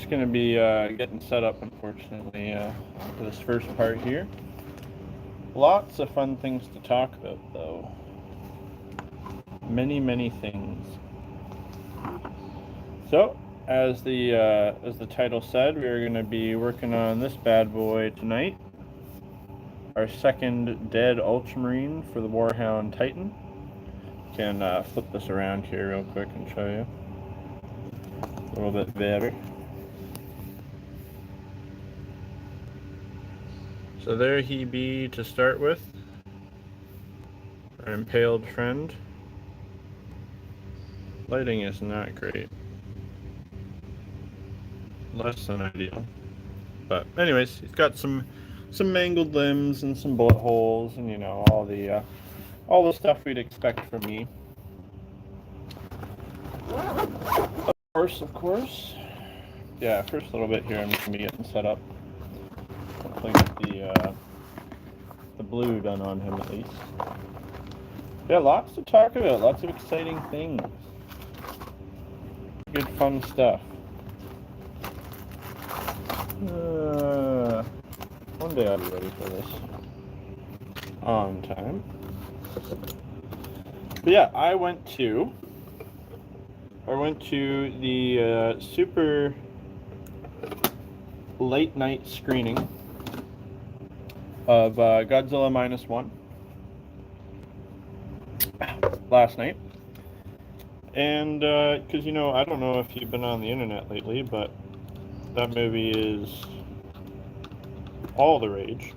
just going to be getting set up, unfortunately, for this first part here. Lots of fun things to talk about, though. Many, many things. So, as the title said, we are going to be working on this bad boy tonight. Our second dead Ultramarine for the Warhound Titan. Can flip this around here real quick and show you a little bit better. So there he be to start with, our impaled friend. Lighting is not great. Less than ideal. But anyways, he's got some mangled limbs and some bullet holes and, you know, all the stuff we'd expect from me. Of course. Yeah, first little bit here I'm just gonna be getting set up. Hopefully get the blue done on him at least. Yeah, lots to talk about, lots of exciting things. Good fun stuff. One day I'll be ready for this. On time. But yeah, I went to the super late night screening of Godzilla -1 last night. And because, you know, I don't know if you've been on the internet lately, but that movie is all the rage.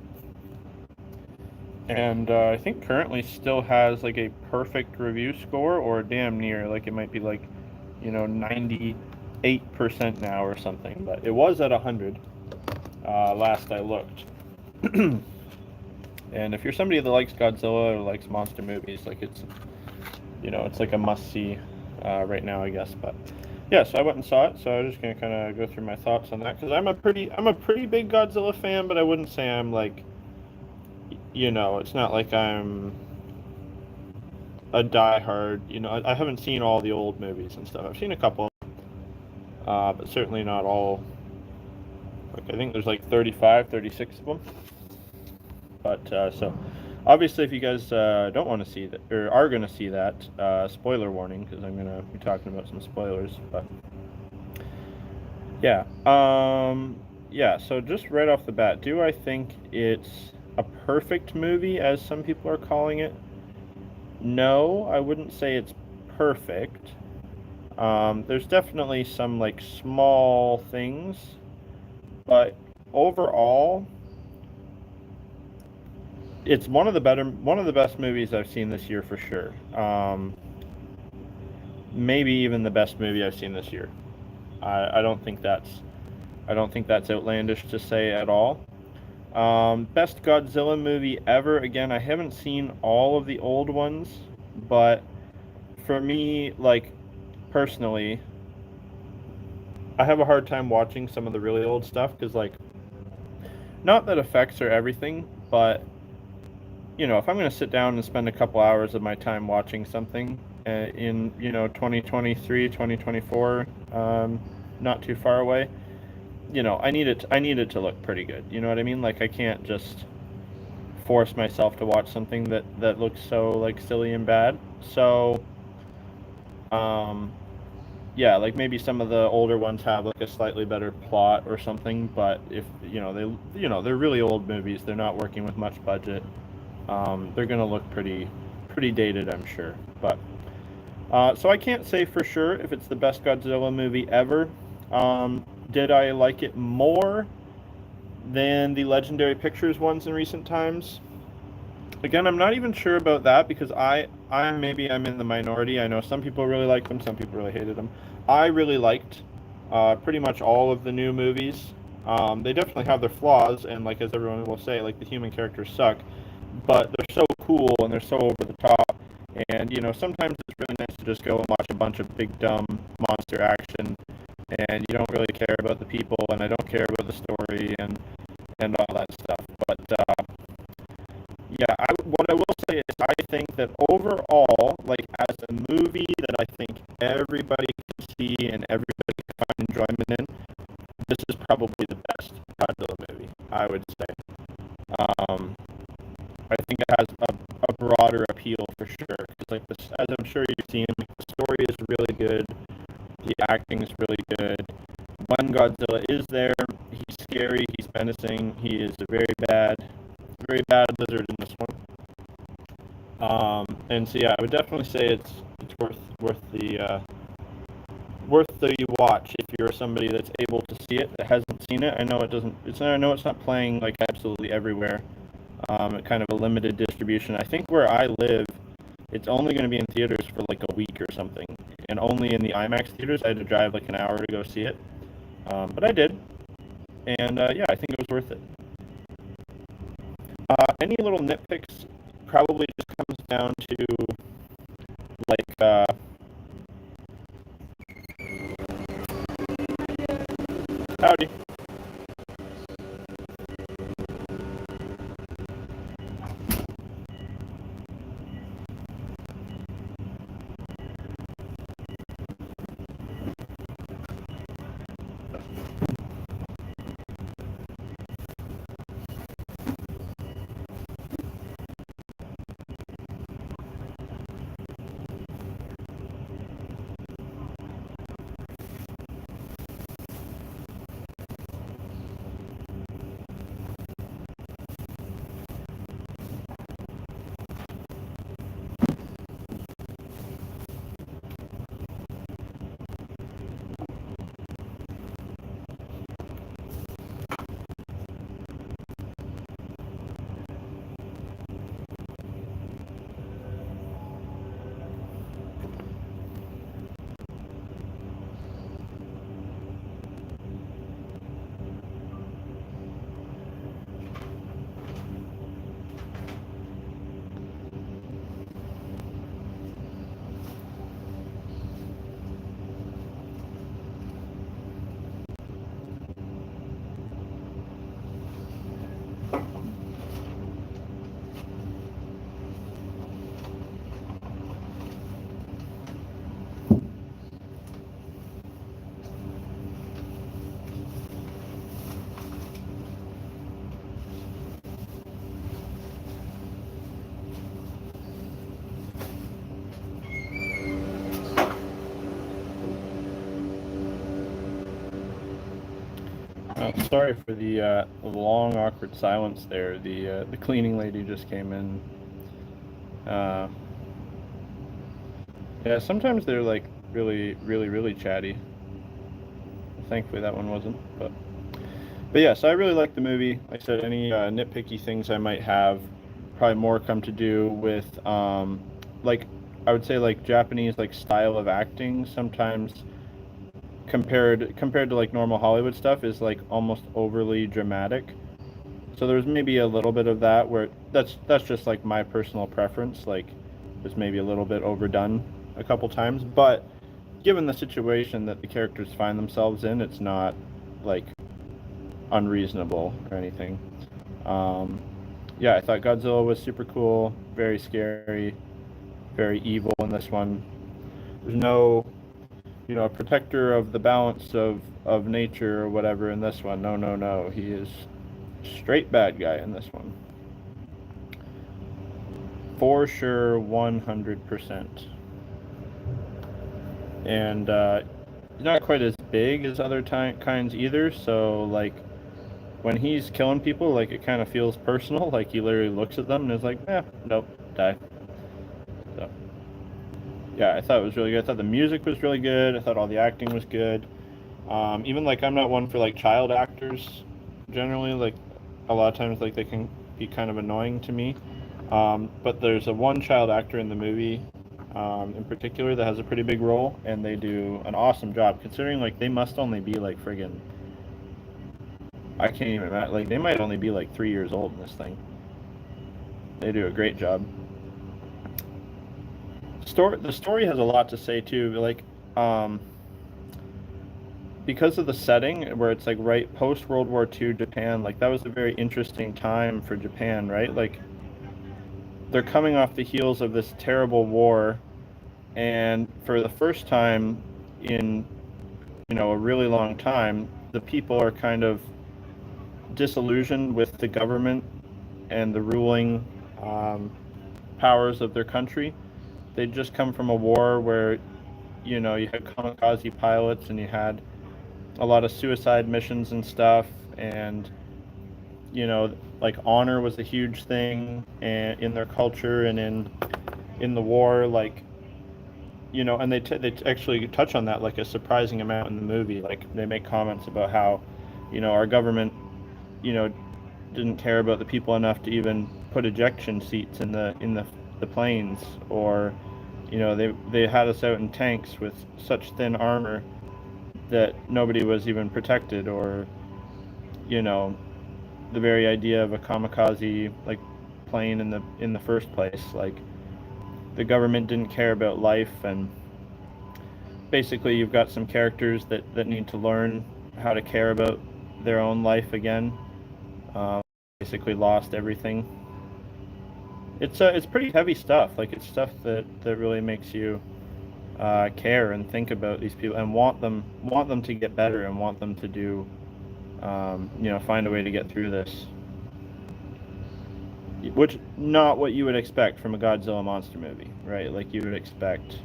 And I think currently still has like a perfect review score, or damn near, like it might be like, you know, 98% now or something, but it was at 100 last I looked. And if you're somebody that likes Godzilla or likes monster movies, like it's, you know, it's like a must-see right now, I guess. But yeah, so I went and saw it, so I'm just gonna kind of go through my thoughts on that, because I'm a pretty big Godzilla fan, but I wouldn't say I'm like, you know, it's not like I'm a diehard, you know, I haven't seen all the old movies and stuff. I've seen a couple, but certainly not all. Like, I think there's like 35, 36 of them. But, so, obviously if you guys don't want to see that, or are going to see that, spoiler warning, because I'm going to be talking about some spoilers, but, yeah. Yeah, so just right off the bat, do I think it's a perfect movie, as some people are calling it? No, I wouldn't say it's perfect. There's definitely some like small things, but overall, it's one of the best movies I've seen this year for sure. Maybe even the best movie I've seen this year. I don't think that's outlandish to say at all. Best Godzilla movie ever. Again, I haven't seen all of the old ones, but for me, like, personally, I have a hard time watching some of the really old stuff, because, like, not that effects are everything, but, you know, if I'm going to sit down and spend a couple hours of my time watching something in, you know, 2023, 2024, not too far away, you know, I need it to look pretty good. You know what I mean? Like, I can't just force myself to watch something that looks so, like, silly and bad. So, yeah, like maybe some of the older ones have like a slightly better plot or something, but if, you know, they're really old movies, they're not working with much budget. They're gonna look pretty dated, I'm sure. But so I can't say for sure if it's the best Godzilla movie ever. Did I like it more than the Legendary Pictures ones in recent times? Again, I'm not even sure about that, because I'm in the minority. I know some people really liked them, some people really hated them. I really liked pretty much all of the new movies. They definitely have their flaws, and like, as everyone will say, like, the human characters suck, but they're so cool and they're so over the top. And, you know, sometimes it's really nice to just go and watch a bunch of big dumb monster action, and you don't really care about the people, and I don't care about the story and all that stuff. But yeah, what I will say is, I think that overall, like, as a movie that I think everybody can see and everybody can find enjoyment in, this is probably the best Godzilla movie, I would say. Um, I think it has a broader appeal for sure. Because like this, as I'm sure you've seen, like, the story is really good, the acting is really good. When Godzilla is there, he's scary, he's menacing, he is a very bad lizard in this one. And so yeah, I would definitely say it's worth the watch if you're somebody that's able to see it that hasn't seen it. I know it's not playing like absolutely everywhere. Kind of a limited distribution. I think where I live, it's only going to be in theaters for like a week or something, and only in the IMAX theaters. I had to drive like an hour to go see it, but I did, and yeah, I think it was worth it. Any little nitpicks probably just comes down to like howdy. Sorry for the long, awkward silence there. The cleaning lady just came in. Uh, yeah, sometimes they're like really chatty. Thankfully, that one wasn't. But yeah, so I really like the movie. Like I said, any nitpicky things I might have, probably more come to do with like I would say like Japanese like style of acting. Sometimes compared to like normal Hollywood stuff is like almost overly dramatic. So there's maybe a little bit of that where that's just like my personal preference. Like it's maybe a little bit overdone a couple times, but given the situation that the characters find themselves in, it's not like unreasonable or anything. Um, yeah, I thought Godzilla was super cool, very scary, very evil in this one. There's no, a protector of the balance of nature or whatever in this one. No, no, no. He is straight bad guy in this one. For sure, 100%. And not quite as big as other kinds either, so like when he's killing people, like it kind of feels personal. Like he literally looks at them and is like, nope, die. So yeah, I thought it was really good. I thought the music was really good. I thought all the acting was good. Even like I'm not one for like child actors generally. Like a lot of times, like they can be kind of annoying to me. But there's a one child actor in the movie, in particular, that has a pretty big role, and they do an awesome job. Considering like they must only be like friggin', I can't even imagine. Like they might only be like 3 years old in this thing. They do a great job. The story has a lot to say too. Like, because of the setting where it's like right post World War II Japan, like that was a very interesting time for Japan, right? Like they're coming off the heels of this terrible war, and for the first time in a really long time, the people are kind of disillusioned with the government and the ruling powers of their country. They'd just come from a war where, you had kamikaze pilots and you had a lot of suicide missions and stuff, and like honor was a huge thing and in their culture and in the war, like, and they actually touch on that like a surprising amount in the movie. Like they make comments about how, our government, you know, didn't care about the people enough to even put ejection seats in the planes, or they had us out in tanks with such thin armor that nobody was even protected, or you know the very idea of a kamikaze like plane in the first place. Like the government didn't care about life, and basically you've got some characters that need to learn how to care about their own life again. Basically lost everything. It's pretty heavy stuff. Like it's stuff that really makes you care and think about these people and want them to get better and want them to do find a way to get through this. Which not what you would expect from a Godzilla monster movie, right? Like you would expect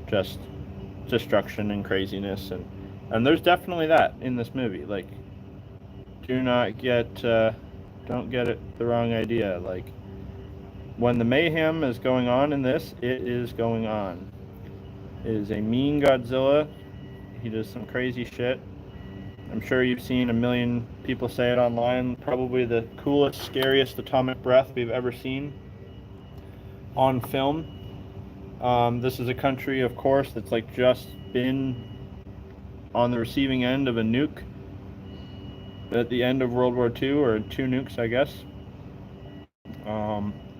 just destruction and craziness, and there's definitely that in this movie. Like, do not don't get it the wrong idea. Like, when the mayhem is going on in this, it is going on. It is a mean Godzilla. He does some crazy shit. I'm sure you've seen a million people say it online. Probably the coolest, scariest atomic breath we've ever seen on film. This is a country, of course, that's like just been on the receiving end of a nuke at the end of World War II, or two nukes, I guess.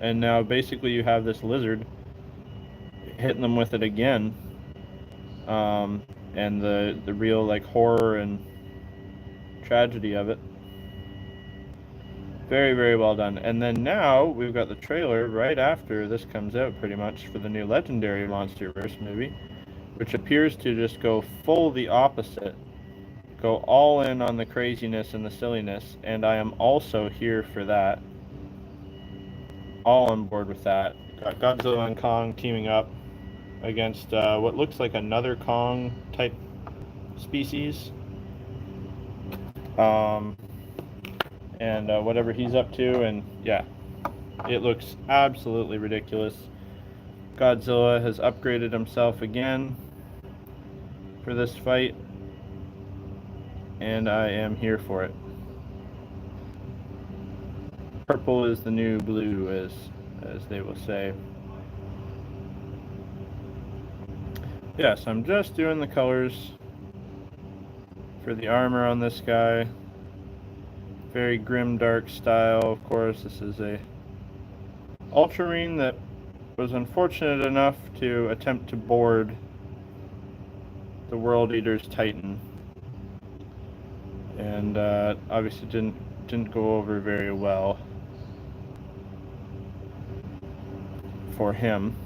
And now basically you have this lizard hitting them with it again. And the real like horror and tragedy of it. Very, very well done. And then now we've got the trailer right after this comes out, pretty much, for the new Legendary Monsterverse movie, which appears to just go full the opposite, go all in on the craziness and the silliness, and I am also here for that. All on board with that. Got Godzilla and Kong teaming up against what looks like another Kong type species. And whatever he's up to, and yeah, it looks absolutely ridiculous. Godzilla has upgraded himself again for this fight, and I am here for it. Purple is the new blue, as they will say. Yes, I'm just doing the colors for the armor on this guy. Very grim, dark style. Of course, this is a Ultramarine that was unfortunate enough to attempt to board the World Eater's Titan, and obviously didn't go over very well for him.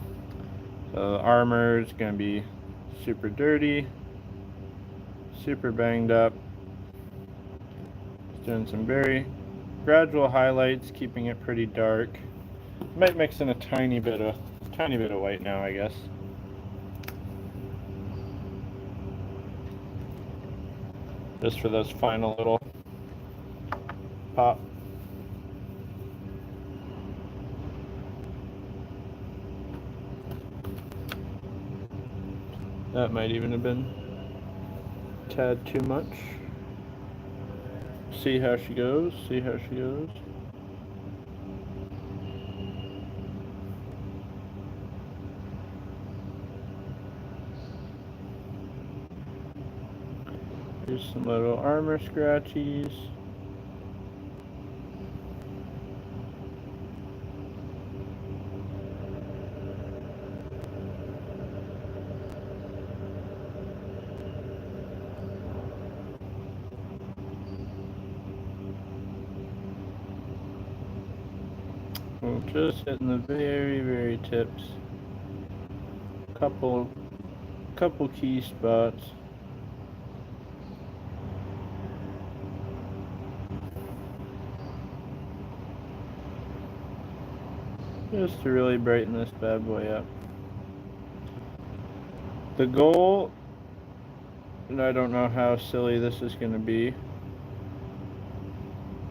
So the armor is going to be super dirty, super banged up. Doing some very gradual highlights, keeping it pretty dark. Might mix in a tiny bit of white now, I guess. Just for those final little pop. That might even have been a tad too much. See how she goes, see how she goes. Here's some little armor scratchies. We're just hitting the very, very tips. Couple key spots. just to really brighten this bad boy up. The goal, and I don't know how silly this is going to be,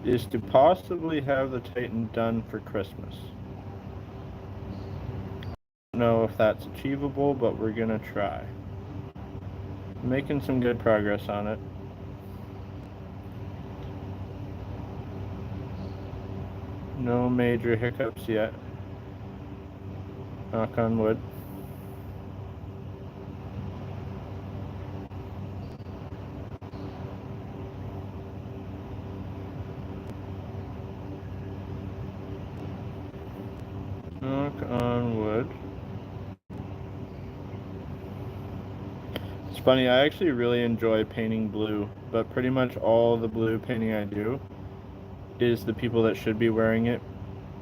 is to possibly have the Titan done for Christmas. I don't know if that's achievable, but we're going to try. Making some good progress on it. No major hiccups yet. Knock on wood. Knock on wood. It's funny, I actually really enjoy painting blue, but pretty much all the blue painting I do is the people that should be wearing it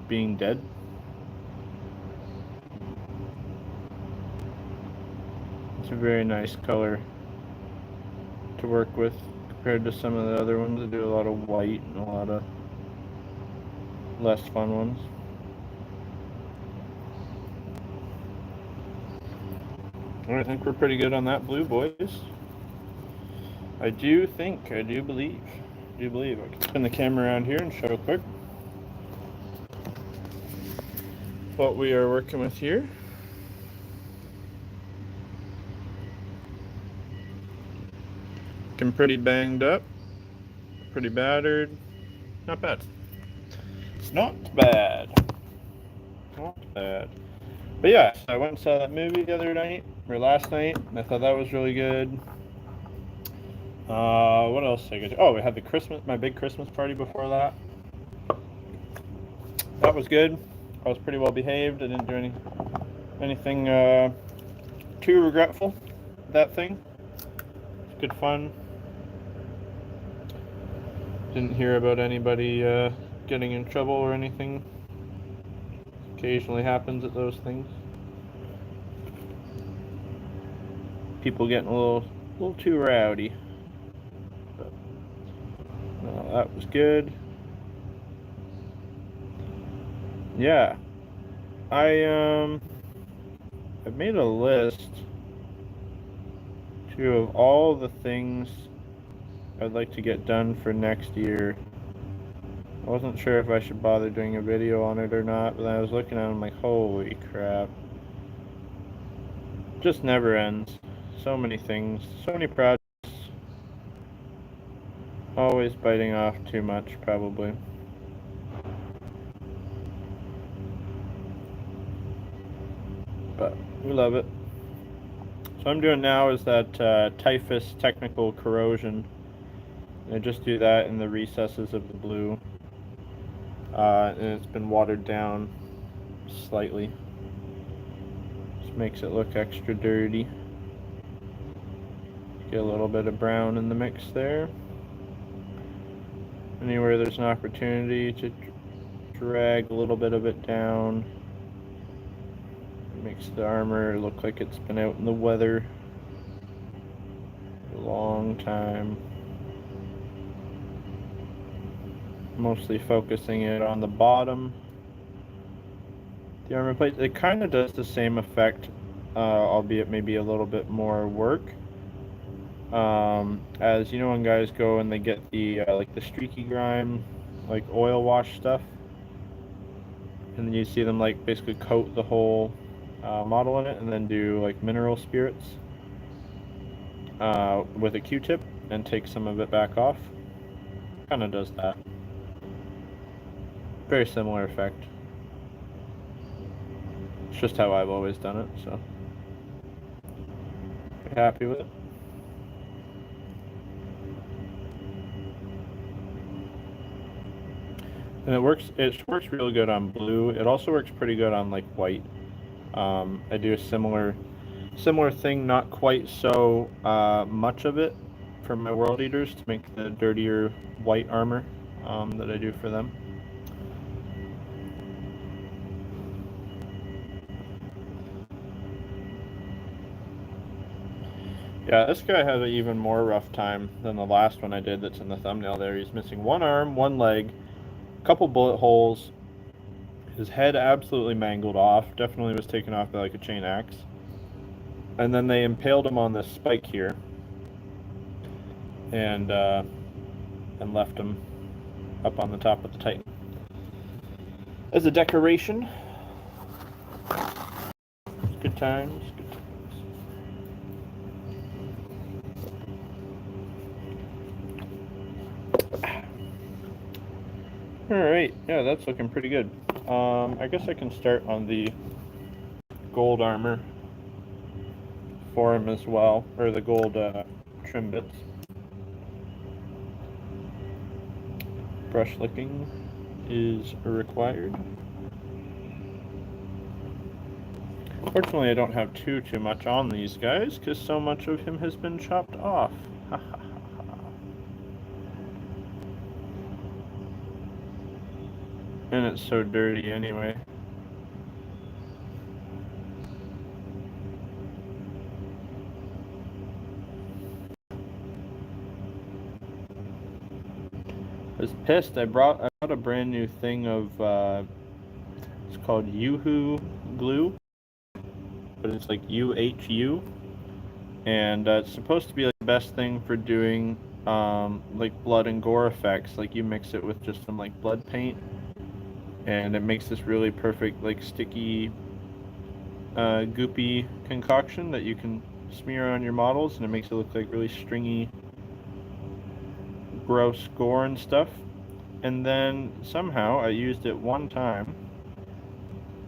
being dead. It's a very nice color to work with compared to some of the other ones that do a lot of white and a lot of less fun ones. I think we're pretty good on that blue, boys. I do believe. I can spin the camera around here and show quick what we are working with here. Looking pretty banged up, pretty battered. Not bad. It's not bad. Not bad. But yeah, so I went and saw that movie the other night, or last night, and I thought that was really good. What else did I get to? Oh, we had my big Christmas party before that. That was good. I was pretty well behaved. I didn't do anything too regretful. That thing. It's good fun. Didn't hear about anybody getting in trouble or anything. Occasionally happens at those things. People getting a little too rowdy. But, that was good. Yeah, I've made a list too of all the things I'd like to get done for next year. I wasn't sure if I should bother doing a video on it or not, but then I was looking at it and I'm like, holy crap. Just never ends. So many things, so many projects. Always biting off too much, probably. But we love it. So what I'm doing now is that typhus technical corrosion. I just do that in the recesses of the blue. And it's been watered down slightly. Just makes it look extra dirty. Get a little bit of brown in the mix there. Anywhere there's an opportunity to drag a little bit of it down. It makes the armor look like it's been out in the weather for a long time. Mostly focusing it on the bottom. The armor plate, it kind of does the same effect, albeit maybe a little bit more work. As you know, when guys go and they get the like the streaky grime, like oil wash stuff, and then you see them like basically coat the whole model in it, and then do like mineral spirits with a Q-tip and take some of it back off. Kind of does that. Very similar effect. It's just how I've always done it, so happy with it. And it works really good on blue. It also works pretty good on like white. I do a similar thing, not quite so much of it for my World Eaters to make the dirtier white armor that I do for them. Yeah, this guy has an even more rough time than the last one I did that's in the thumbnail there. He's missing one arm, one leg, a couple bullet holes. His head absolutely mangled off. Definitely was taken off by like a chain axe. And then they impaled him on this spike here, and left him up on the top of the Titan as a decoration. Good times. Good times. All right, yeah, that's looking pretty good. I guess I can start on the gold armor for him as well, or the gold trim bits. Brush licking is required. Fortunately, I don't have too much on these guys, because so much of him has been chopped off. And it's so dirty anyway. I was pissed. I brought a brand new thing of, it's called Yoo-Hoo glue, but it's like UHU, and it's supposed to be like the best thing for doing like blood and gore effects. Like you mix it with just some like blood paint, and it makes this really perfect like sticky, goopy concoction that you can smear on your models, and it makes it look like really stringy, gross gore and stuff. And then somehow I used it one time.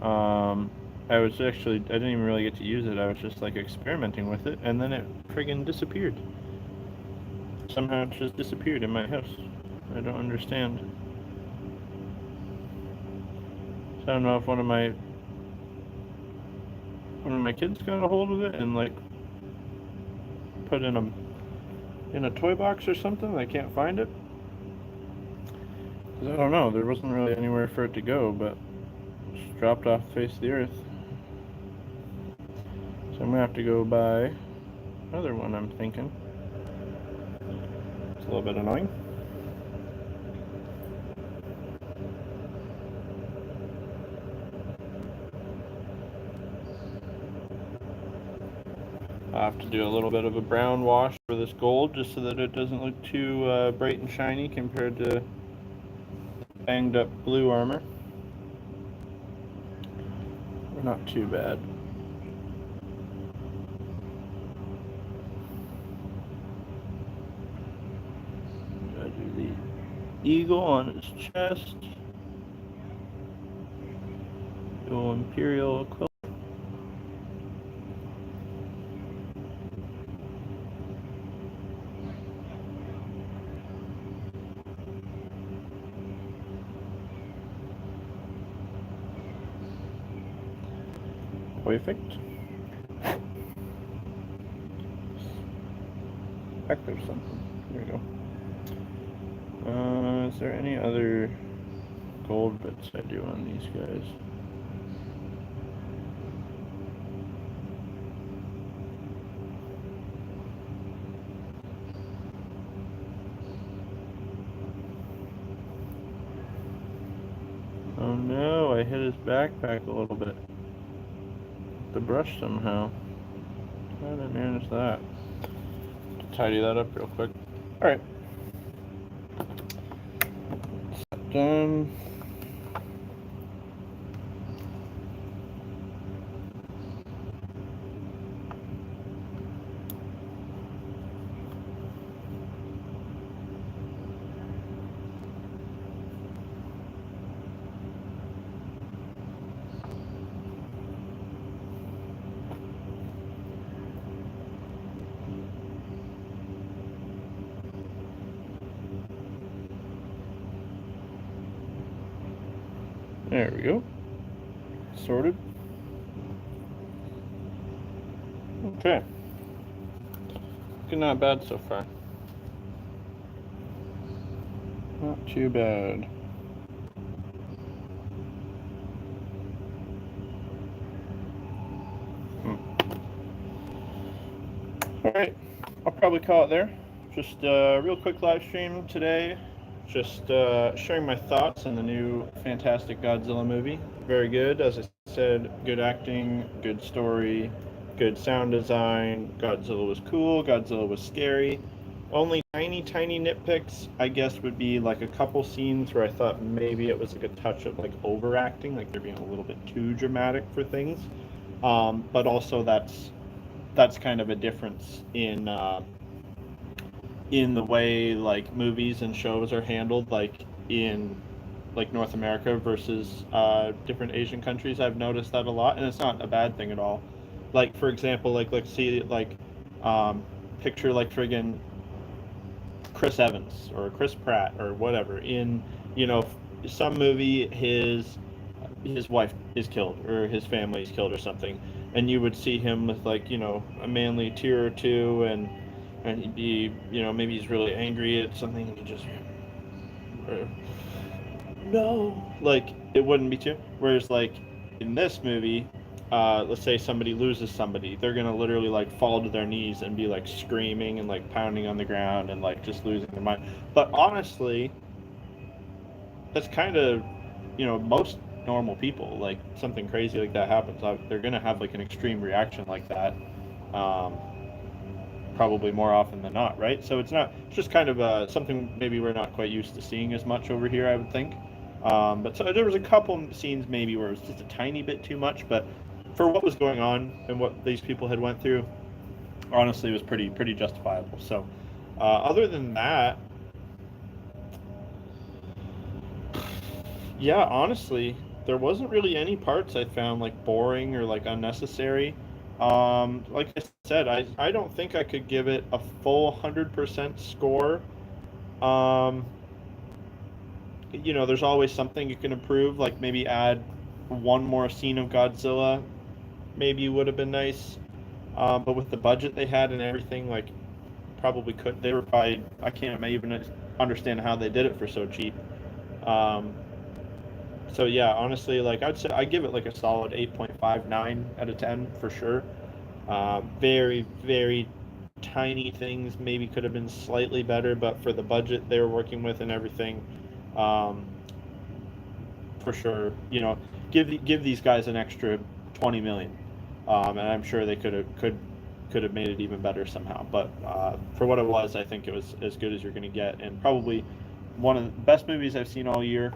I didn't even really get to use it. I was just like experimenting with it, and then it friggin' disappeared. Somehow it just disappeared in my house. I don't understand. So I don't know if one of my kids got a hold of it and like put in a toy box or something. I can't find it. I don't know. There wasn't really anywhere for it to go, but it's dropped off the face of the earth. So I'm gonna have to go buy another one, I'm thinking. It's a little bit annoying. I'll have to do a little bit of a brown wash for this gold just so that it doesn't look too bright and shiny compared to banged up blue armor. Not too bad. Gotta do the eagle on its chest. Dual Imperial quilt. Perfect. Back there's something. There we go. Is there any other gold bits I do on these guys? Oh no, I hit his backpack a little bit. The brush somehow. How did I manage that? Tidy that up real quick. Alright. Done. There we go. Sorted. Okay. Looking not bad so far. Not too bad. Alright, I'll probably call it there. Just a real quick live stream today, just sharing my thoughts on the new fantastic Godzilla movie. Very good, as I said, good acting, good story, good sound design. Godzilla was cool, Godzilla was scary. Only tiny, tiny nitpicks, I guess, would be like a couple scenes where I thought maybe it was like a touch of like overacting, like they're being a little bit too dramatic for things. But also that's kind of a difference in the way like movies and shows are handled, like in like North America versus different Asian countries. I've noticed that a lot, and it's not a bad thing at all. Like for example, like let's see, like um, picture like friggin' Chris Evans or Chris Pratt or whatever in you know some movie his wife is killed or his family is killed or something, and you would see him with like a manly tear or two, and he'd be maybe he's really angry at something and he just or, no, like it wouldn't be too. Whereas like in this movie, let's say somebody loses somebody, they're gonna literally like fall to their knees and be like screaming and like pounding on the ground and like just losing their mind. But honestly, that's kind of most normal people. Like something crazy like that happens, they're gonna have like an extreme reaction like that. Um, Probably more often than not, right? So it's just kind of something maybe we're not quite used to seeing as much over here, I would think. But so there was a couple scenes maybe where it was just a tiny bit too much, but for what was going on and what these people had went through, honestly, it was pretty justifiable. So other than that, yeah, honestly, there wasn't really any parts I found like boring or like unnecessary. Like I said, I don't think I could give it a full 100% score. Um, there's always something you can improve, like maybe add one more scene of Godzilla, maybe would have been nice. But with the budget they had and everything, like probably could. They were probably I can't even understand how they did it for so cheap. Um, So yeah, honestly, like I'd say I give it like a solid 8.59 out of 10 for sure. Very, very tiny things maybe could have been slightly better, but for the budget they were working with and everything, um, for sure, give these guys an extra 20 million, and I'm sure they could have made it even better somehow. But for what it was, I think it was as good as you're going to get, and probably one of the best movies I've seen all year.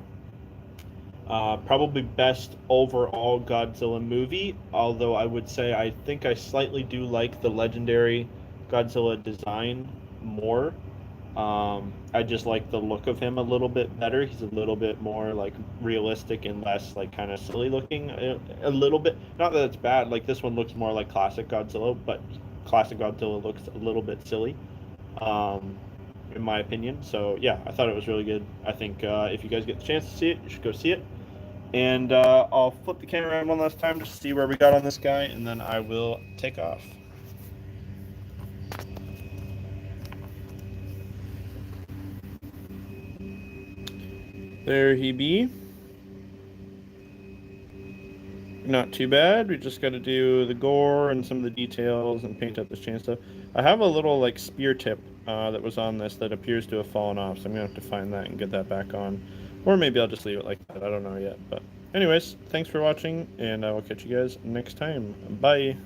Probably best overall Godzilla movie, although I would say I think I slightly do like the legendary Godzilla design more. I just like the look of him a little bit better. He's a little bit more like realistic and less like kind of silly looking. A little bit. Not that it's bad. Like this one looks more like classic Godzilla, but classic Godzilla looks a little bit silly. Um, in my opinion. So yeah, I thought it was really good. I think if you guys get the chance to see it, you should go see it. And I'll flip the camera around one last time to see where we got on this guy, and then I will take off. There he be. Not too bad. We just got to do the gore and some of the details and paint up this chain stuff. I have a little like spear tip that was on this that appears to have fallen off, so I'm gonna have to find that and get that back on, or maybe I'll just leave it like that. I don't know yet. But anyways, thanks for watching, and I will catch you guys next time. Bye.